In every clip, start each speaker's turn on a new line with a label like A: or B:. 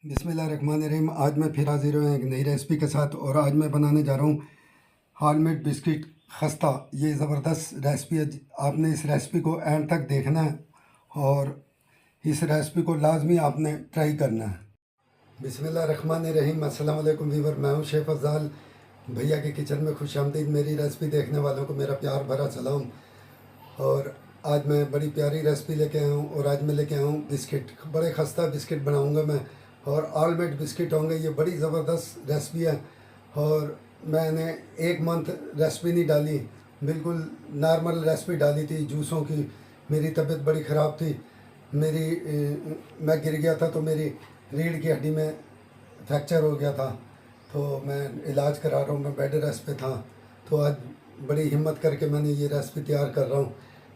A: बिस्मिल्लाहिर्रहमानिर्रहीम। आज मैं फिर हाजिर हूँ एक नई रेसिपी के साथ और आज मैं बनाने जा रहा हूँ हॉलमेड बिस्किट खस्ता। ये ज़बरदस्त रेसिपी है। आपने इस रेसिपी को एंड तक देखना है और इस रेसिपी को लाजमी आपने ट्राई करना है। बिस्मिल्लाहिर्रहमानिर्रहीम। अस्सलाम वालेकुम वीवर, मैं हूँ शेफ़ अफ़ज़ाल। भैया के किचन में खुशामदीद। मेरी रेसिपी देखने वालों को मेरा प्यार भरा सलाम। और आज मैं बड़ी प्यारी रेसिपी लेके आया हूँ और आज मैं लेके आया हूँ बिस्किट। बड़े खस्ता बिस्किट बनाऊँगा मैं और ऑलमेड बिस्किट होंगे। ये बड़ी ज़बरदस्त रेसिपी है और मैंने एक मंथ रेसिपी नहीं डाली, बिल्कुल नॉर्मल रेसिपी डाली थी जूसों की। मेरी तबीयत बड़ी ख़राब थी, मैं गिर गया था तो मेरी रीढ़ की हड्डी में फ्रैक्चर हो गया था, तो मैं इलाज करा रहा हूँ। मैं बेड रेस्ट पे था, तो आज बड़ी हिम्मत करके मैंने ये रेसिपी तैयार कर रहा हूँ।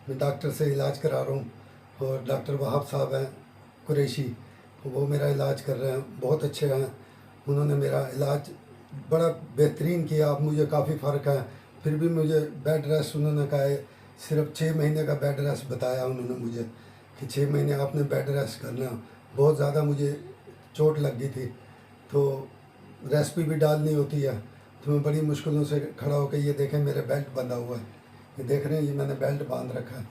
A: मैं डॉक्टर से इलाज करा रहा हूँ और डॉक्टर वहाब साहब हैं कुरैशी, वो मेरा इलाज कर रहे हैं। बहुत अच्छे हैं, उन्होंने मेरा इलाज बड़ा बेहतरीन किया। अब मुझे काफ़ी फ़र्क है, फिर भी मुझे बेड रेस्ट उन्होंने कहा है। सिर्फ 6 महीने का बेड रेस्ट बताया उन्होंने मुझे कि 6 महीने आपने बेड रेस्ट करना। बहुत ज़्यादा मुझे चोट लग गई थी, तो रेसिपी भी डालनी होती है, तो मैं बड़ी मुश्किलों से खड़ा होकर, ये देखें मेरे बेल्ट बंधा हुआ है, ये देख रहे हैं, ये मैंने बेल्ट बांध रखा है।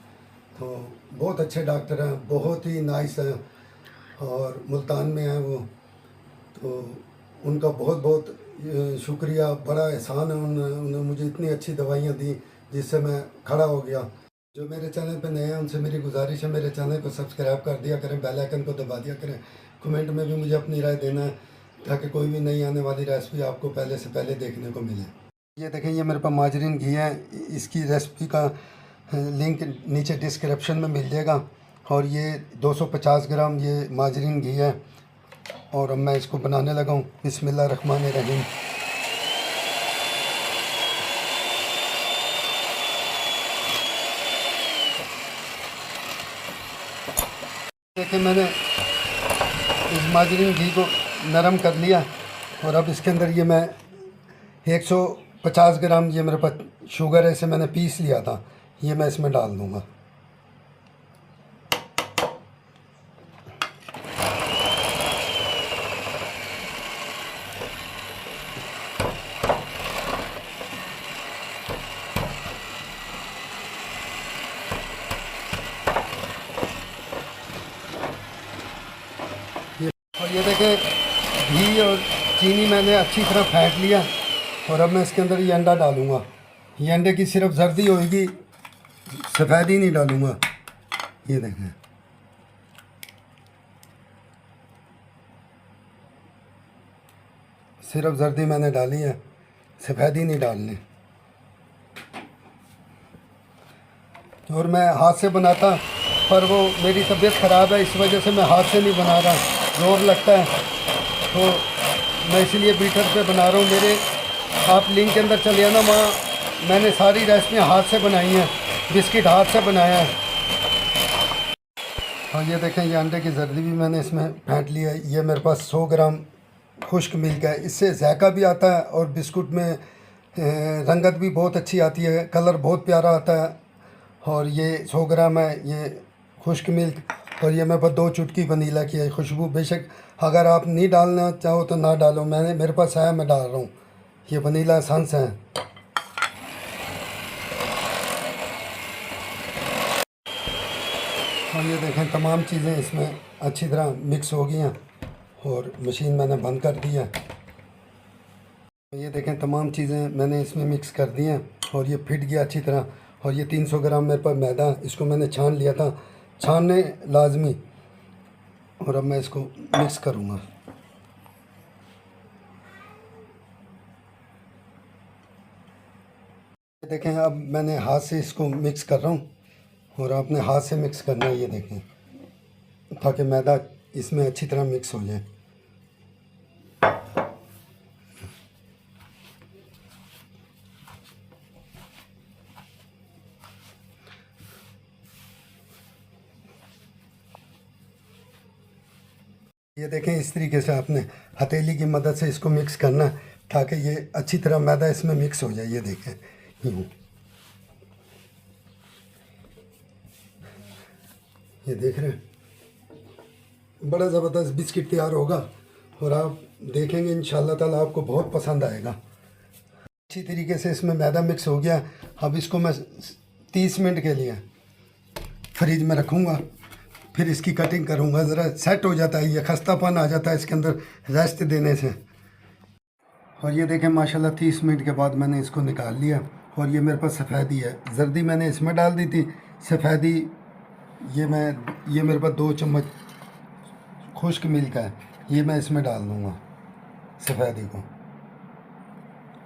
A: तो बहुत अच्छे डॉक्टर हैं, बहुत ही नाइस हैं और मुल्तान में हैं वो। तो उनका बहुत बहुत शुक्रिया, बड़ा एहसान है। उन्होंने मुझे इतनी अच्छी दवाइयाँ दी जिससे मैं खड़ा हो गया। जो मेरे चैनल पे नए हैं उनसे मेरी गुजारिश है, मेरे चैनल को सब्सक्राइब कर दिया करें, बेल आइकन को दबा दिया करें। कमेंट में भी मुझे अपनी राय देना है ताकि कोई भी नई आने वाली रेसिपी आपको पहले से पहले देखने को मिले। ये देखें, ये मेरे पास माजरीन घी है। इसकी रेसिपी का लिंक नीचे डिस्क्रिप्शन में मिल जाएगा। और ये 250 ग्राम ये माजरीन घी है और अब मैं इसको बनाने लगा हूँ। बिस्मिल्लाहिर्रहमानिर्रहीम। देखिए, मैंने इस माजरीन घी को नरम कर लिया और अब इसके अंदर ये मैं 150 ग्राम ये मेरे पास शुगर है, इसे मैंने पीस लिया था, ये मैं इसमें डाल दूँगा। और ये देखें, घी और चीनी मैंने अच्छी तरह फेंट लिया और अब मैं इसके अंदर ये अंडा डालूँगा। ये अंडे की सिर्फ जर्दी होगी, सफ़ेदी नहीं डालूँगा। ये देखें, सिर्फ जर्दी मैंने डाली है, सफ़ेदी नहीं डालनी। और मैं हाथ से बनाता, पर वो मेरी तबीयत ख़राब है, इस वजह से मैं हाथ से नहीं बना रहा, ज़ोर लगता है, तो मैं इसलिए बीटर पे बना रहा हूँ। मेरे आप लिंक के अंदर चले आना, वहाँ मैंने सारी रेसिपियाँ हाथ से बनाई हैं, बिस्किट हाथ से बनाया है। और ये देखें, ये अंडे की जर्दी भी मैंने इसमें फेंट लिया है। ये मेरे पास 100 ग्राम खुश्क मिल्क है, इससे जायका भी आता है और बिस्कुट में रंगत भी बहुत अच्छी आती है, कलर बहुत प्यारा आता है। और ये 100 ग्राम है ये खुश्क मिल्क। और ये मेरे पास 2 चुटकी वनीला की है खुशबू। बेशक अगर आप नहीं डालना चाहो तो ना डालो, मेरे पास है, मैं डाल रहा हूँ। ये वनीला एसेंस है। और ये देखें, तमाम चीज़ें इसमें अच्छी तरह मिक्स हो गई हैं और मशीन मैंने बंद कर दी है। ये देखें, तमाम चीज़ें मैंने इसमें मिक्स कर दी हैं और ये फिट गया अच्छी तरह। और ये 300 ग्राम मेरे पास मैदा, इसको मैंने छान लिया था, छानने लाजमी। और अब मैं इसको मिक्स करूँगा। देखें, अब मैंने हाथ से इसको मिक्स कर रहा हूँ और आपने हाथ से मिक्स करना है, ये देखें, ताकि मैदा इसमें अच्छी तरह मिक्स हो जाए। ये देखें, इस तरीके से आपने हथेली की मदद से इसको मिक्स करना है ताकि ये अच्छी तरह मैदा इसमें मिक्स हो जाए। ये देखें, यूँ, ये देख रहे हैं, बड़ा ज़बरदस्त बिस्किट तैयार होगा और आप देखेंगे इंशाल्लाह ताला आपको बहुत पसंद आएगा। अच्छी तरीके से इसमें मैदा मिक्स हो गया। अब इसको मैं 30 मिनट के लिए फ्रिज में रखूँगा, फिर इसकी कटिंग करूँगा। ज़रा सेट हो जाता है, ये खस्तापन आ जाता है इसके अंदर रेस्ट देने से। और ये देखें माशाल्लाह 30 मिनट के बाद मैंने इसको निकाल लिया। और ये मेरे पास सफ़ेदी है, जर्दी मैंने इसमें डाल दी थी, सफ़ेदी ये मेरे पास 2 चम्मच खुश्क मिल्क है, ये मैं इसमें डाल दूँगा सफ़ेदी को।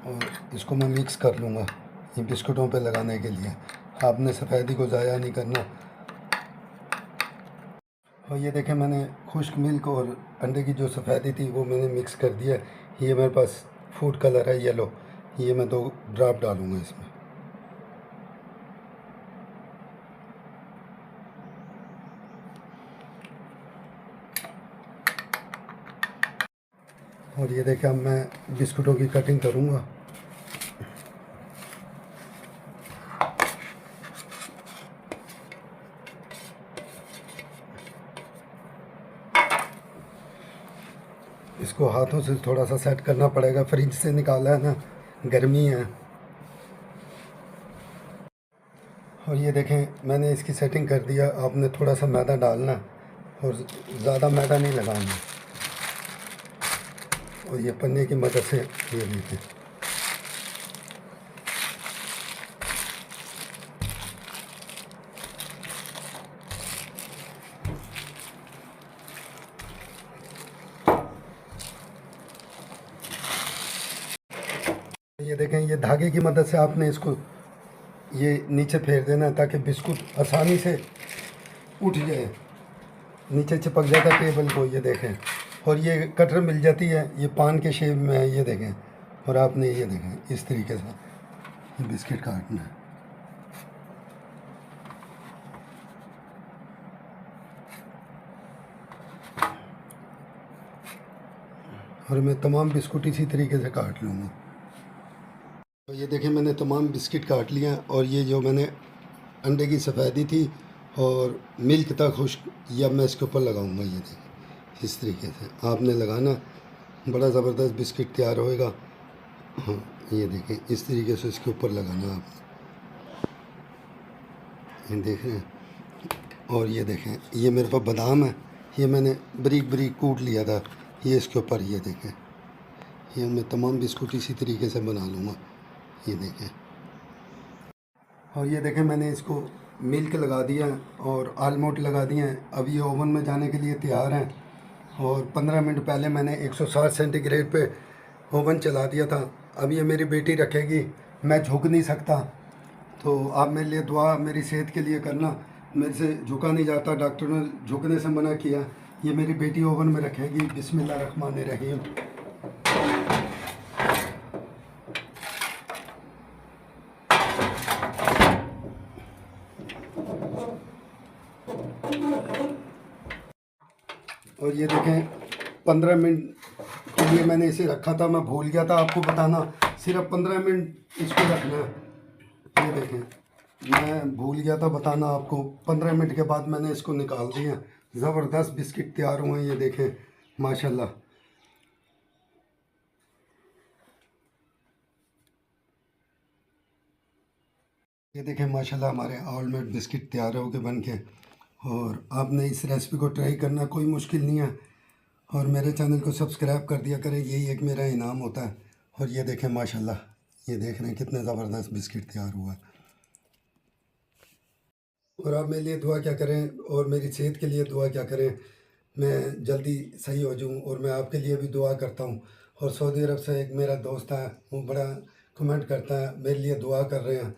A: और इसको मैं मिक्स कर लूँगा ये बिस्कुटों पे लगाने के लिए। आपने सफ़ेदी को ज़ाया नहीं करना। और ये देखें मैंने खुश्क मिल्क और अंडे की जो सफ़ेदी थी वो मैंने मिक्स कर दिया। ये मेरे पास फूड कलर है येलो, ये मैं 2 ड्रॉप डालूँगा इसमें। और ये देखें अब मैं बिस्कुटों की कटिंग करूँगा। इसको हाथों से थोड़ा सा सेट करना पड़ेगा, फ्रिज से निकाला है ना, गर्मी है। और ये देखें मैंने इसकी सेटिंग कर दिया। आपने थोड़ा सा मैदा डालना और ज़्यादा मैदा नहीं लगाना। और ये पन्ने की मदद से ये देखें ये धागे की मदद से आपने इसको ये नीचे फेर देना ताकि बिस्कुट आसानी से उठ जाए, नीचे चिपक जाता है टेबल को। ये देखें, और ये कटर मिल जाती है, ये पान के शेप में है, ये देखें। और आपने ये देखें इस तरीके से ये बिस्किट काटना है। और मैं तमाम बिस्कुट इसी तरीके से काट लूँगा। तो ये देखें मैंने तमाम बिस्किट काट लिया। और ये जो मैंने अंडे की सफ़ेदी थी और मिल्क था खुश्क, ये मैं इसके ऊपर लगाऊंगा। ये देखें इस तरीके से आपने लगाना, बड़ा ज़बरदस्त बिस्किट तैयार होएगा। हाँ ये देखें इस तरीके से इसके ऊपर लगाना आपने, ये देख रहे हैं। और ये देखें ये मेरे पास बादाम है, ये मैंने बारीक बारीक कूट लिया था, ये इसके ऊपर ये देखें। ये मैं तमाम बिस्कुट इसी तरीके से बना लूँगा। ये देखें। और ये देखें मैंने इसको मिल्क लगा दिया है और आलमोट लगा दिए हैं। अब ये ओवन में जाने के लिए तैयार हैं। और 15 मिनट पहले मैंने 160 सेंटीग्रेड पे ओवन चला दिया था। अब ये मेरी बेटी रखेगी, मैं झुक नहीं सकता, तो आप मेरे लिए दुआ मेरी सेहत के लिए करना। मेरे से झुका नहीं जाता, डॉक्टर ने झुकने से मना किया। ये मेरी बेटी ओवन में रखेगी। बिस्मिल्लाहिर्रहमानिर्रहीम। और ये देखें 15 मिनट के लिए मैंने इसे रखा था, मैं भूल गया था आपको बताना। सिर्फ 15 मिनट इसको रखना है। ये देखें मैं भूल गया था बताना आपको। 15 मिनट के बाद मैंने इसको निकाल दिया। ज़बरदस्त बिस्किट तैयार हुए हैं, ये देखें माशाल्लाह। ये देखें माशाल्लाह हमारे ऑलमेट बिस्किट तैयार हो के बन के। और आपने इस रेसिपी को ट्राई करना, कोई मुश्किल नहीं है। और मेरे चैनल को सब्सक्राइब कर दिया करें, यही एक मेरा इनाम होता है। और ये देखें माशाल्लाह, ये देख रहे हैं कितने ज़बरदस्त बिस्किट तैयार हुआ है। और आप मेरे लिए दुआ क्या करें और मेरी सेहत के लिए दुआ क्या करें, मैं जल्दी सही हो जाऊं। और मैं आपके लिए भी दुआ करता हूं। और सऊदी अरब से एक मेरा दोस्त है, वो बड़ा कमेंट करता है, मेरे लिए दुआ कर रहे हैं।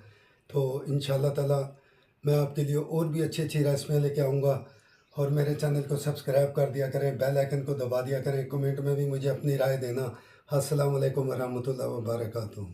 A: तो इंशाल्लाह ताला मैं आपके लिए और भी अच्छी अच्छी रेसिपियाँ लेके आऊँगा। और मेरे चैनल को सब्सक्राइब कर दिया करें, बेल आइकन को दबा दिया करें। कमेंट में भी मुझे अपनी राय देना। अस्सलाम वालेकुम रहमतुल्लाहि व बरकातुहू।